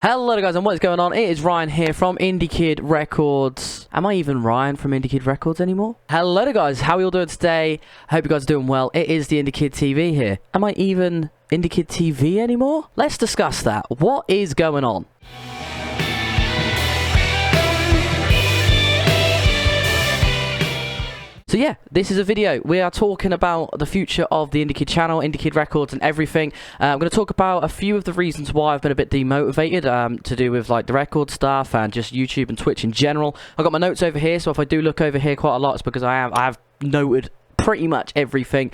Hello guys, and what is going on? It is Ryan here from IndieKid Records. Am I even Ryan from IndieKid Records anymore? Hello guys, how are you all doing today? I hope you guys are doing well. It is the IndieKid TV here. Am I even IndieKid TV anymore? Let's discuss that. What is going on? So yeah, this is a video. We are talking about the future of the IndieKid channel, IndieKid Records and everything. I'm going to talk about a few of the reasons why I've been a bit demotivated to do with like the record stuff and just YouTube and Twitch in general. I've got my notes over here, so if I do look over here quite a lot, it's because I have noted pretty much everything,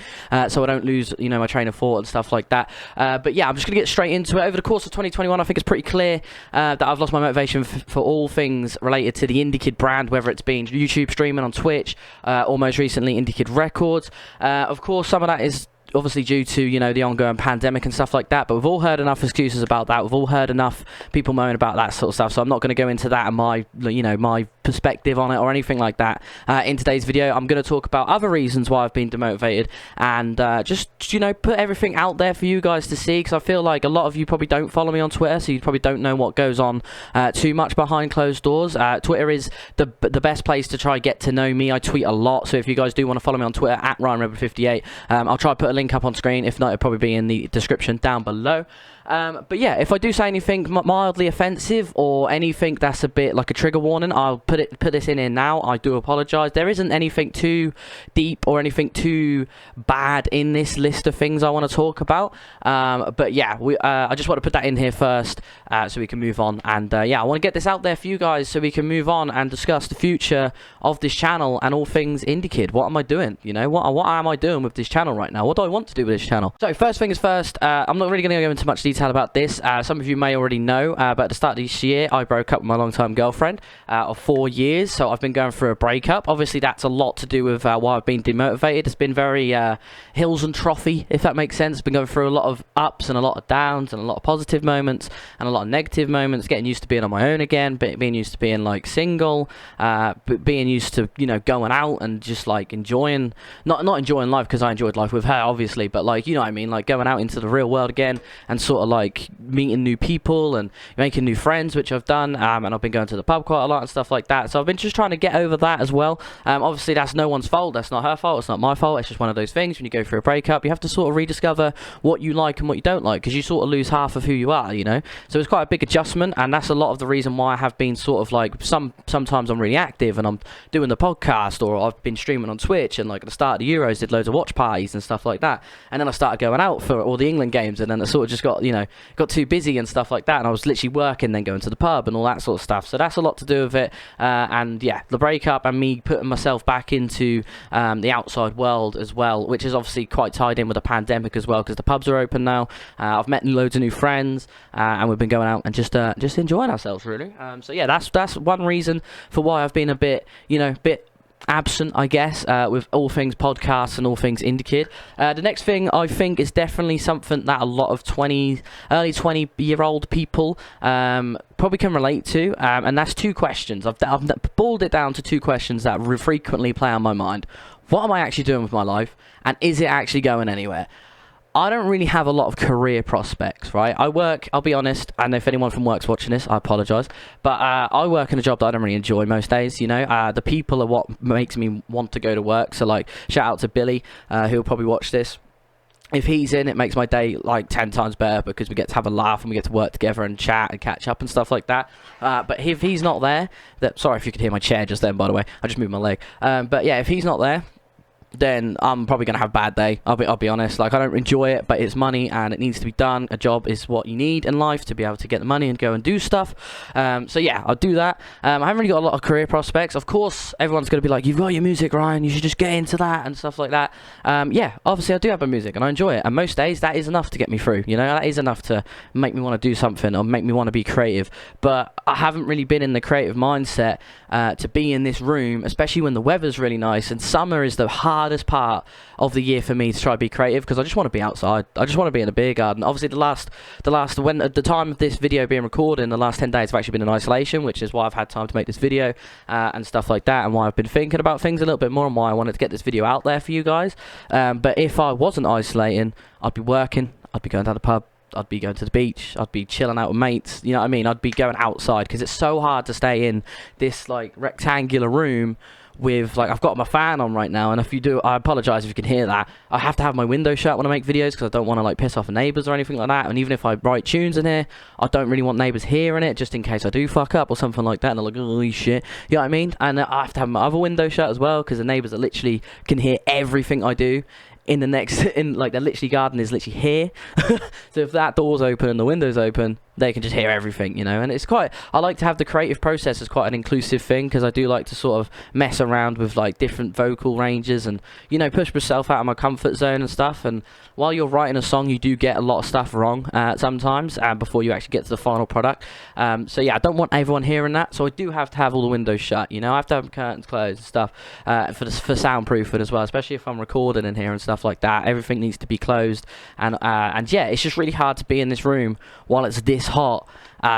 so I don't lose, you know, my train of thought and stuff like that. But yeah, I'm just gonna get straight into it. Over the course of 2021, I think it's pretty clear that I've lost my motivation for all things related to the IndieKid brand, whether it's been YouTube streaming on Twitch, or most recently IndieKid Records. Of course, some of that is obviously due to, you know, the ongoing pandemic and stuff like that, but we've all heard enough excuses about that. We've all heard enough people moan about that sort of stuff, so I'm not going to go into that and my, you know, my perspective on it or anything like that in today's video. I'm going to talk about other reasons why I've been demotivated and just, you know, put everything out there for you guys to see, because I feel like a lot of you probably don't follow me on Twitter, so you probably don't know what goes on too much behind closed doors. Twitter is the best place to try get to know me. I tweet a lot, so if you guys do want to follow me on Twitter at RyanRebel58, I'll try to put a link up on screen. If not, it'll probably be in the description down below. But yeah, if I do say anything mildly offensive or anything that's a bit like a trigger warning, I'll put this in here now. I do apologise. There isn't anything too deep or anything too bad in this list of things I want to talk about. But yeah, I just want to put that in here first so we can move on. And yeah, I want to get this out there for you guys so we can move on and discuss the future of this channel and all things IndieKid. What am I doing? You know, what am I doing with this channel right now? What do I want to do with this channel? So first things first, I'm not really going to go into much detail about this. Some of you may already know, but at the start of this year I broke up with my long-time girlfriend of 4 years, so I've been going through a breakup. Obviously that's a lot to do with why I've been demotivated. It's been very hills and trophy, if that makes sense. Been going through a lot of ups and a lot of downs and a lot of positive moments and a lot of negative moments, getting used to being on my own again, being used to being like single, being used to, you know, going out and just like enjoying, not enjoying life because I enjoyed life with her obviously, but like, you know what I mean, like going out into the real world again and sort of like meeting new people and making new friends, which I've done, and I've been going to the pub quite a lot and stuff like that, so I've been just trying to get over that as well. Obviously that's no one's fault, that's not her fault, it's not my fault, it's just one of those things. When you go through a breakup, you have to sort of rediscover what you like and what you don't like, because you sort of lose half of who you are, you know. So it's quite a big adjustment, and that's a lot of the reason why I have been sort of like, sometimes I'm really active and I'm doing the podcast, or I've been streaming on Twitch, and like at the start of the Euros did loads of watch parties and stuff like that, and then I started going out for all the England games, and then I sort of just got, you know, got too busy and stuff like that, and I was literally working, then going to the pub and all that sort of stuff. So that's a lot to do with it, and yeah, the breakup and me putting myself back into the outside world as well, which is obviously quite tied in with the pandemic as well, because the pubs are open now. I've met loads of new friends, and we've been going out and just enjoying ourselves really. So yeah, that's one reason for why I've been a bit, you know, absent, I guess, with all things podcasts and all things IndieKid. The next thing I think is definitely something that a lot of early 20-year-old people probably can relate to, and that's two questions. I've boiled it down to two questions that frequently play on my mind. What am I actually doing with my life, and is it actually going anywhere? I don't really have a lot of career prospects, right? I work, I'll be honest, and if anyone from work's watching this, I apologise, but I work in a job that I don't really enjoy most days, you know. The people are what makes me want to go to work, so like, shout out to Billy, who'll probably watch this. If he's in, it makes my day like 10 times better, because we get to have a laugh and we get to work together and chat and catch up and stuff like that. But if he's not there, sorry if you could hear my chair just then, by the way, I just moved my leg. But yeah, if he's not there, then I'm probably going to have a bad day. I'll be honest. Like, I don't enjoy it, but it's money and it needs to be done. A job is what you need in life to be able to get the money and go and do stuff. So yeah, I'll do that. I haven't really got a lot of career prospects. Of course, everyone's going to be like, you've got your music, Ryan, you should just get into that and stuff like that. Yeah, obviously I do have my music and I enjoy it. And most days that is enough to get me through. You know, that is enough to make me want to do something or make me want to be creative. But I haven't really been in the creative mindset to be in this room, especially when the weather's really nice, and summer is the hardest part of the year for me to try to be creative, because I just want to be outside. I just want to be in a beer garden. Obviously when at the time of this video being recorded, in the last 10 days I've actually been in isolation, which is why I've had time to make this video and stuff like that, and why I've been thinking about things a little bit more, and why I wanted to get this video out there for you guys. But if I wasn't isolating, I'd be working, I'd be going down the pub, I'd be going to the beach, I'd be chilling out with mates, you know what I mean? I'd be going outside, because it's so hard to stay in this like rectangular room with, like, I've got my fan on right now, and if you do, I apologize if you can hear that. I have to have my window shut when I make videos, because I don't want to like piss off neighbors or anything like that. And even if I write tunes in here, I don't really want neighbors hearing it, just in case I do fuck up or something like that, and they're like, holy shit, you know what I mean? And I have to have my other window shut as well, because the neighbors that literally can hear everything I do in the next, in like, their literally garden is literally here. So if that door's open and the window's open, they can just hear everything, you know. And it's quite, I like to have the creative process as quite an inclusive thing, because I do like to sort of mess around with like different vocal ranges and, you know, push myself out of my comfort zone and stuff. And while you're writing a song, you do get a lot of stuff wrong sometimes before you actually get to the final product. So yeah, I don't want everyone hearing that, so I do have to have all the windows shut, you know. I have to have curtains closed and stuff for soundproofing as well, especially if I'm recording in here and stuff like that. Everything needs to be closed, and yeah, it's just really hard to be in this room while it's this hot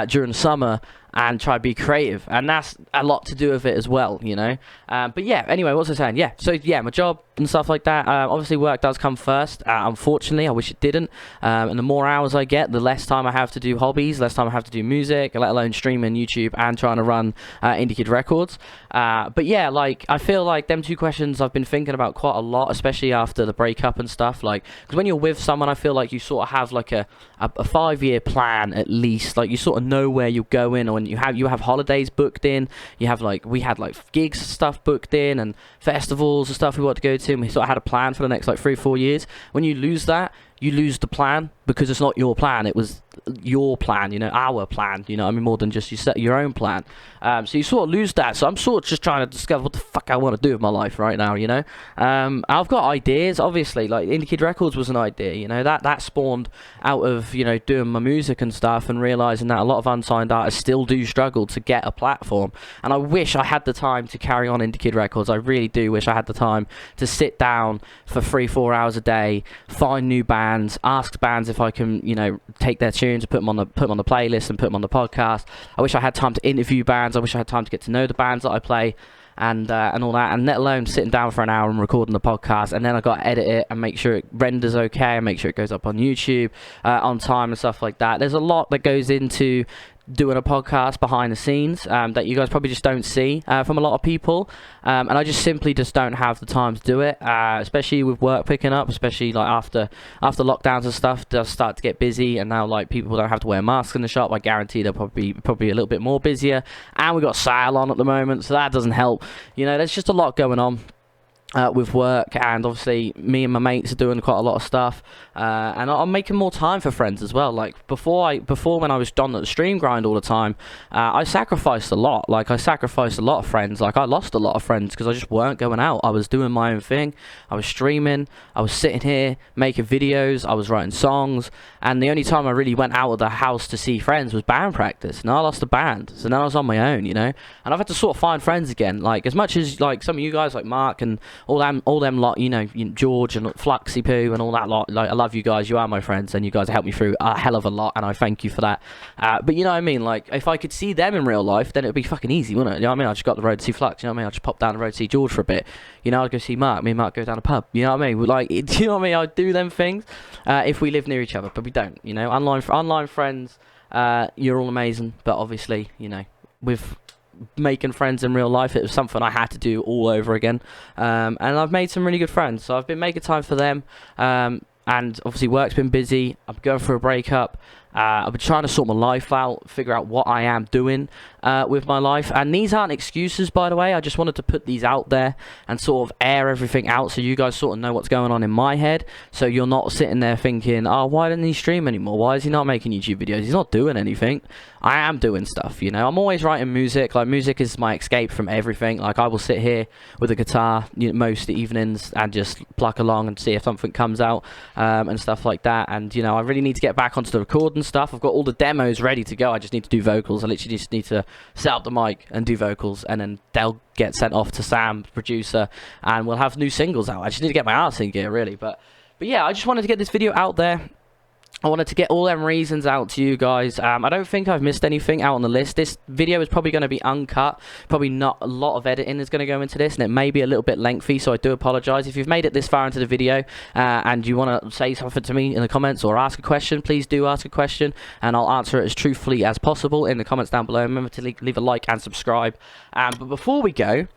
during the summer and try to be creative, and that's a lot to do with it as well, you know. But yeah, anyway, what was I saying? Yeah, so yeah, my job and stuff like that, obviously work does come first. Unfortunately, I wish it didn't, and the more hours I get, the less time I have to do hobbies, less time I have to do music, let alone streaming YouTube and trying to run Indie Kid Records. But yeah, like, I feel like them two questions I've been thinking about quite a lot, especially after the breakup and stuff, like, because when you're with someone, I feel like you sort of have like a 5-year plan at least, like you sort of know where you're going, or you have holidays booked in, you have like, we had like gigs stuff booked in and festivals and stuff we want to go to, and we sort of had a plan for the next like 3-4 years. When you lose that, you lose the plan, because it's not your plan, it was your plan, you know, our plan, you know what I mean, more than just you set your own plan. So you sort of lose that. So I'm sort of just trying to discover what the fuck I want to do with my life right now, you know. I've got ideas, obviously, like Indie Kid Records was an idea, you know, that spawned out of, you know, doing my music and stuff, and realizing that a lot of unsigned artists still do struggle to get a platform. And I wish I had the time to carry on Indie Kid Records. I really do wish I had the time to sit down for 3-4 hours a day, find new bands, ask bands if I can, you know, take their tunes and put them on the playlist and put them on the podcast. I wish I had time to interview bands. I wish I had time to get to know the bands that I play, and all that, and let alone sitting down for an hour and recording the podcast, and then I got to edit it and make sure it renders okay and make sure it goes up on YouTube on time and stuff like that. There's a lot that goes into doing a podcast behind the scenes that you guys probably just don't see from a lot of people, and I just simply don't have the time to do it, especially with work picking up, especially like after lockdowns and stuff does start to get busy, and now like people don't have to wear masks in the shop. I guarantee they'll probably a little bit more busier, and we got sale on at the moment, so that doesn't help, you know. There's just a lot going on with work, and obviously me and my mates are doing quite a lot of stuff, and I'm making more time for friends as well. Like before when I was done at the stream grind all the time, I sacrificed a lot. Like I sacrificed a lot of friends. Like I lost a lot of friends because I just weren't going out. I was doing my own thing. I was streaming. I was sitting here making videos. I was writing songs, and the only time I really went out of the house to see friends was band practice. And I lost the band, so now I was on my own, you know. And I've had to sort of find friends again. Like as much as like some of you guys, like Mark and all them lot, you know, George and Fluxy Poo and all that lot, like I love you guys, you are my friends, and you guys helped me through a hell of a lot, and I thank you for that. But you know what I mean, like if I could see them in real life, then it would be fucking easy, wouldn't it? You know what I mean? I just got the road to see Flux, you know what I mean? I just pop down the road to see George for a bit, you know. I'd go see Mark, me and Mark go down a pub, you know what I mean? Like, do you know what I mean? I'd do them things if we lived near each other, but we don't, you know. Online friends, you're all amazing, but obviously, you know, with making friends in real life, it was something I had to do all over again, and I've made some really good friends, so I've been making time for them, and obviously work's been busy. I'm going through a breakup. I've been trying to sort my life out, figure out what I am doing with my life. And these aren't excuses, by the way. I just wanted to put these out there and sort of air everything out so you guys sort of know what's going on in my head. So you're not sitting there thinking, oh, why didn't he stream anymore? Why is he not making YouTube videos? He's not doing anything. I am doing stuff, you know. I'm always writing music. Like, music is my escape from everything. Like, I will sit here with a guitar, you know, most evenings and just pluck along and see if something comes out and stuff like that. And, you know, I really need to get back onto the recording stuff. I've got all the demos ready to go. I just need to do vocals. I literally just need to set up the mic and do vocals, and then they'll get sent off to Sam, producer, and we'll have new singles out. I just need to get my arts in gear, really. But yeah, I just wanted to get this video out there. I wanted to get all them reasons out to you guys. I don't think I've missed anything out on the list. This video is probably going to be uncut. Probably not a lot of editing is going to go into this, and it may be a little bit lengthy, so I do apologise. If you've made it this far into the video and you want to say something to me in the comments or ask a question, please do ask a question, and I'll answer it as truthfully as possible in the comments down below. Remember to leave a like and subscribe. But before we go,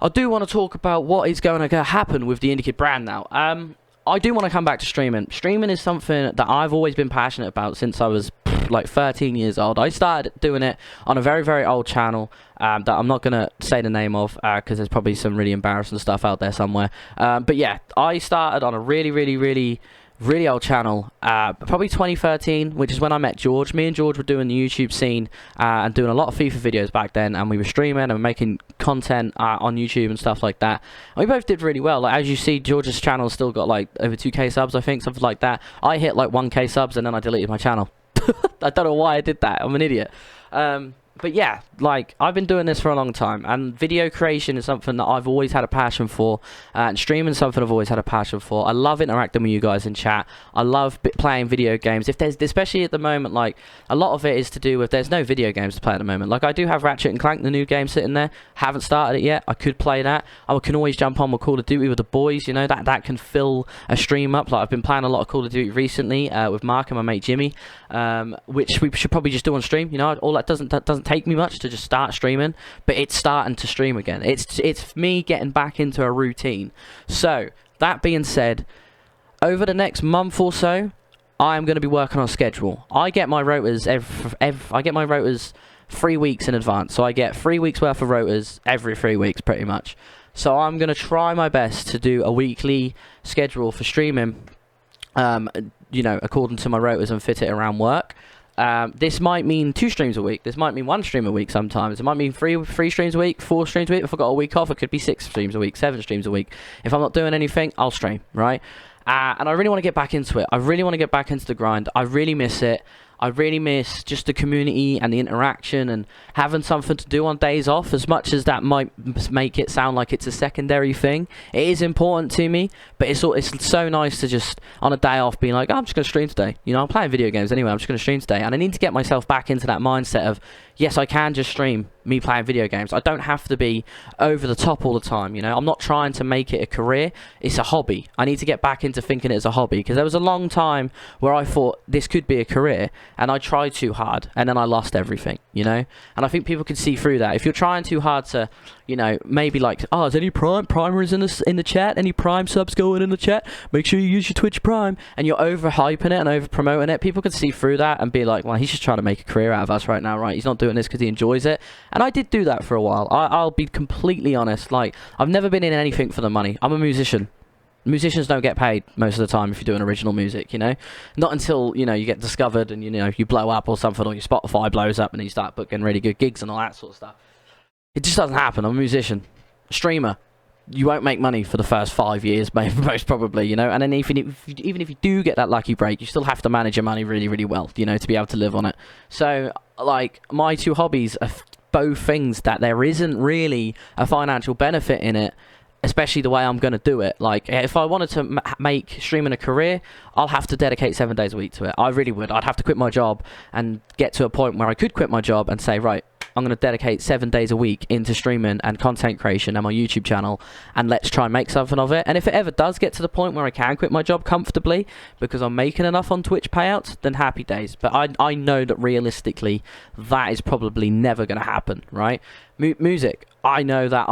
I do want to talk about what is going to happen with the Indie brand now. I do want to come back to streaming. Streaming is something that I've always been passionate about since I was like 13 years old. I started doing it on a very, very old channel that I'm not going to say the name of because there's probably some really embarrassing stuff out there somewhere. But yeah, I started on a really old channel, probably 2013, which is when I met George. Me and George were doing the YouTube scene and doing a lot of FIFA videos back then, and we were streaming and making content on YouTube and stuff like that. And we both did really well. Like, as you see, George's channel still got like over 2k subs, I think, something like that. I hit like 1k subs and then I deleted my channel. I don't know why I did that. I'm an idiot. But yeah, like, I've been doing this for a long time, and video creation is something that I've always had a passion for, and streaming is something I've always had a passion for. I love interacting with you guys in chat. I love playing video games. If there's, especially at the moment, like, a lot of it is to do with there's no video games to play at the moment. Like, I do have Ratchet and Clank, the new game, sitting there. Haven't started it yet. I could play that. I can always jump on with Call of Duty with the boys, you know, that can fill a stream up. Like, I've been playing a lot of Call of Duty recently with Mark and my mate Jimmy, which we should probably just do on stream. You know, all that doesn't take me much to just start streaming, but it's starting to stream again. It's me getting back into a routine. So that being said, over the next month or so, I'm going to be working on a schedule. I get my rotas I get my rotas 3 weeks in advance, so I get 3 weeks worth of rotas every 3 weeks pretty much. So I'm going to try my best to do a weekly schedule for streaming, you know, according to my rotas, and fit it around work. This might mean 2 streams a week. This might mean 1 stream a week sometimes. It might mean 3 streams a week, 4 streams a week. If I got a week off, it could be 6 streams a week, 7 streams a week. If I'm not doing anything, I'll stream, right? And I really want to get back into it. I really want to get back into the grind. I really miss it. I really miss just the community and the interaction and having something to do on days off. As much as that might make it sound like it's a secondary thing, it is important to me, but it's so nice to just, on a day off, being like, oh, I'm just going to stream today. You know, I'm playing video games anyway, I'm just going to stream today. And I need to get myself back into that mindset of, yes, I can just stream me playing video games. I don't have to be over the top all the time, you know. I'm not trying to make it a career. It's a hobby. I need to get back into thinking it as a hobby, because there was a long time where I thought this could be a career, and I tried too hard, and then I lost everything, you know. And I think people can see through that. If you're trying too hard to, you know, maybe like, oh, is any primers in the chat? Any Prime subs going in the chat? Make sure you use your Twitch Prime, and you're overhyping it and over promoting it. People can see through that and be like, well, he's just trying to make a career out of us right now, right? He's not doing this because he enjoys it. And I did do that for a while. I'll be completely honest. Like, I've never been in anything for the money. I'm a musician. Musicians don't get paid most of the time if you're doing original music, you know. Not until, you know, you get discovered and, you know, you blow up or something, or your Spotify blows up and then you start booking really good gigs and all that sort of stuff. It just doesn't happen. I'm a musician. A streamer. You won't make money for the first 5 years, most probably, you know. And then even if you do get that lucky break, you still have to manage your money really, really well, you know, to be able to live on it. So, like, my 2 hobbies are both things that there isn't really a financial benefit in it, especially the way I'm going to do it. Like, if I wanted to make streaming a career, I'll have to dedicate 7 days a week to it. I really would. I'd have to quit my job and get to a point where I could quit my job and say, right, I'm going to dedicate 7 days a week into streaming and content creation and my YouTube channel, and let's try and make something of it. And if it ever does get to the point where I can quit my job comfortably because I'm making enough on Twitch payouts, then happy days. But I know that realistically, that is probably never going to happen, right? Music, I know that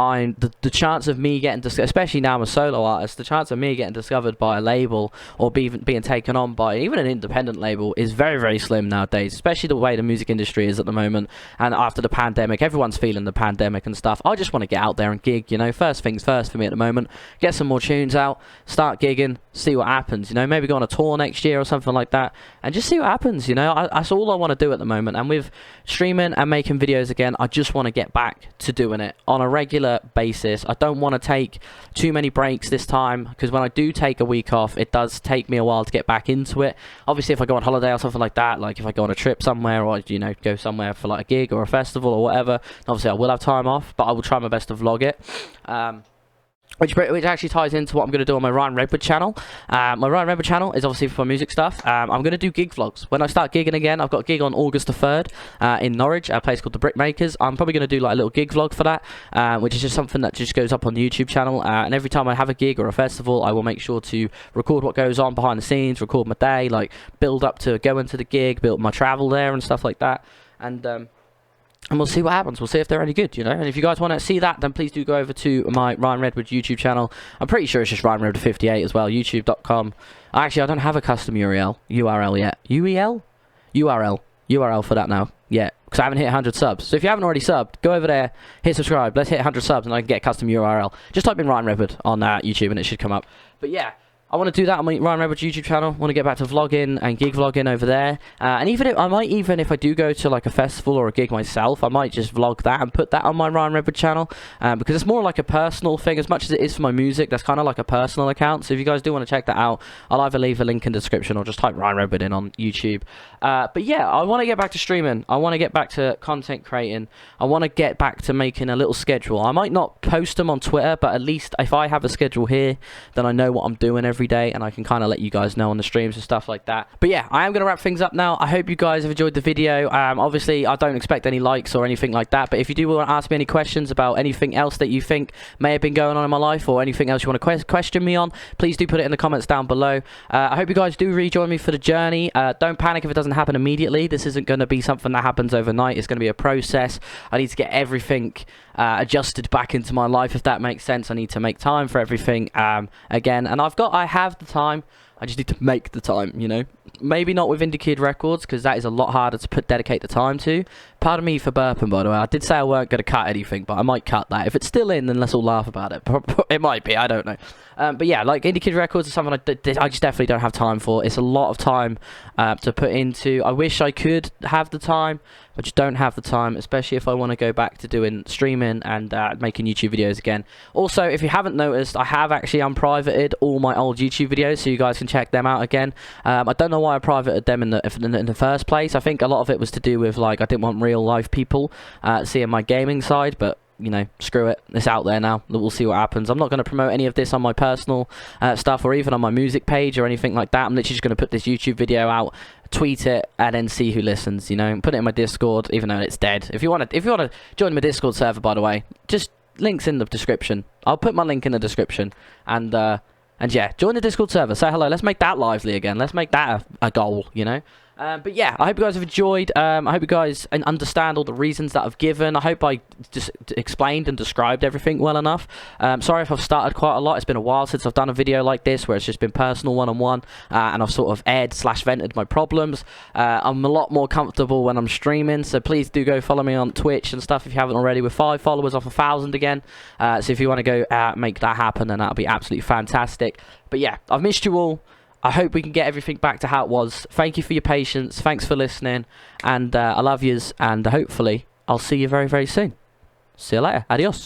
the chance of me getting especially now I'm a solo artist, the chance of me getting discovered by a label or being taken on by even an independent label is very, very slim nowadays, especially the way the music industry is at the moment. And after the pandemic, everyone's feeling the pandemic and stuff. I just want to get out there and gig, you know. First things first for me at the moment, get some more tunes out, start gigging, see what happens, you know. Maybe go on a tour next year or something like that and just see what happens, you know. That's all I want to do at the moment. And with streaming and making videos again, I just want to get back to doing it on a regular basis. I don't want to take too many breaks this time, because when I do take a week off, it does take me a while to get back into it. Obviously, if I go on holiday or something like that, like if I go on a trip somewhere, or, you know, go somewhere for like a gig or a festival or whatever, obviously I will have time off, but I will try my best to vlog it. which actually ties into what I'm going to do on my Ryan Redwood channel. My Ryan Redwood channel is obviously for music stuff. I'm going to do gig vlogs. When I start gigging again, I've got a gig on August the 3rd in Norwich, a place called the Brickmakers. I'm probably going to do like a little gig vlog for that, which is just something that just goes up on the YouTube channel. And every time I have a gig or a festival, I will make sure to record what goes on behind the scenes, record my day, like build up to going to the gig, build my travel there and stuff like that. And we'll see what happens. We'll see if they're any good, you know. And if you guys want to see that, then please do go over to my Ryan Redwood YouTube channel. I'm pretty sure it's just Ryan Redwood 58 as well. YouTube.com. Actually, I don't have a custom URL yet. URL for that now. Yeah, because I haven't hit 100 subs. So if you haven't already subbed, go over there, hit subscribe. Let's hit 100 subs, and I can get a custom URL. Just type in Ryan Redwood on YouTube, and it should come up. But yeah. I want to do that on my Ryan Redwood YouTube channel. I want to get back to vlogging and gig vlogging over there. And even if if I do go to like a festival or a gig myself, I might just vlog that and put that on my Ryan Redwood channel. Because it's more like a personal thing as much as it is for my music. That's kind of like a personal account. So if you guys do want to check that out, I'll either leave a link in the description or just type Ryan Redwood in on YouTube. But yeah, I want to get back to streaming. I want to get back to content creating. I want to get back to making a little schedule. I might not post them on Twitter, but at least if I have a schedule here, then I know what I'm doing every day, and I can kind of let you guys know on the streams and stuff like that. But yeah, I am going to wrap things up now. I hope you guys have enjoyed the video. Obviously, I don't expect any likes or anything like that, but if you do want to ask me any questions about anything else that you think may have been going on in my life or anything else you want to question me on, please do put it in the comments down below. I hope you guys do rejoin me for the journey. Don't panic if it doesn't happen immediately. This isn't going to be something that happens overnight. It's going to be a process. I need to get everything adjusted back into my life, if that makes sense. I need to make time for everything again, and I have the time. I just need to make the time, you know. Maybe not with Indie Kid Records, because that is a lot harder to dedicate the time to. Pardon me for burping, by the way. I did say I weren't going to cut anything, but I might cut that. If it's still in, then let's all laugh about it. It might be, I don't know. But yeah, like Indie Kid Records is something I just definitely don't have time for. It's a lot of time to put into. I wish I could have the time, but just don't have the time, especially if I want to go back to doing streaming and making YouTube videos again. Also, if you haven't noticed, I have actually unprivated all my old YouTube videos, so you guys can check them out again. I don't know why I privated them in the first place. I think a lot of it was to do with, like, I didn't want real life people seeing my gaming side, but you know, screw it, it's out there now. We'll see what happens. I'm not going to promote any of this on my personal stuff or even on my music page or anything like that. I'm literally just going to put this YouTube video out, tweet it, and then see who listens, you know, and put it in my Discord, even though it's dead. If you want to join my Discord server, by the way, just links in the description. I'll put my link in the description, and yeah, join the Discord server, say hello. Let's make that lively again. Let's make that a goal, you know. But yeah, I hope you guys have enjoyed. I hope you guys understand all the reasons that I've given. I hope I just explained and described everything well enough. Sorry if I've started quite a lot. It's been a while since I've done a video like this where it's just been personal one-on-one, and I've sort of aired/vented my problems. I'm a lot more comfortable when I'm streaming, so please do go follow me on Twitch and stuff if you haven't already. We're 5 followers off 1,000 again. So if you want to go make that happen, then that'll be absolutely fantastic. But yeah, I've missed you all. I hope we can get everything back to how it was. Thank you for your patience. Thanks for listening. And I love yous. And hopefully, I'll see you very, very soon. See you later. Adios.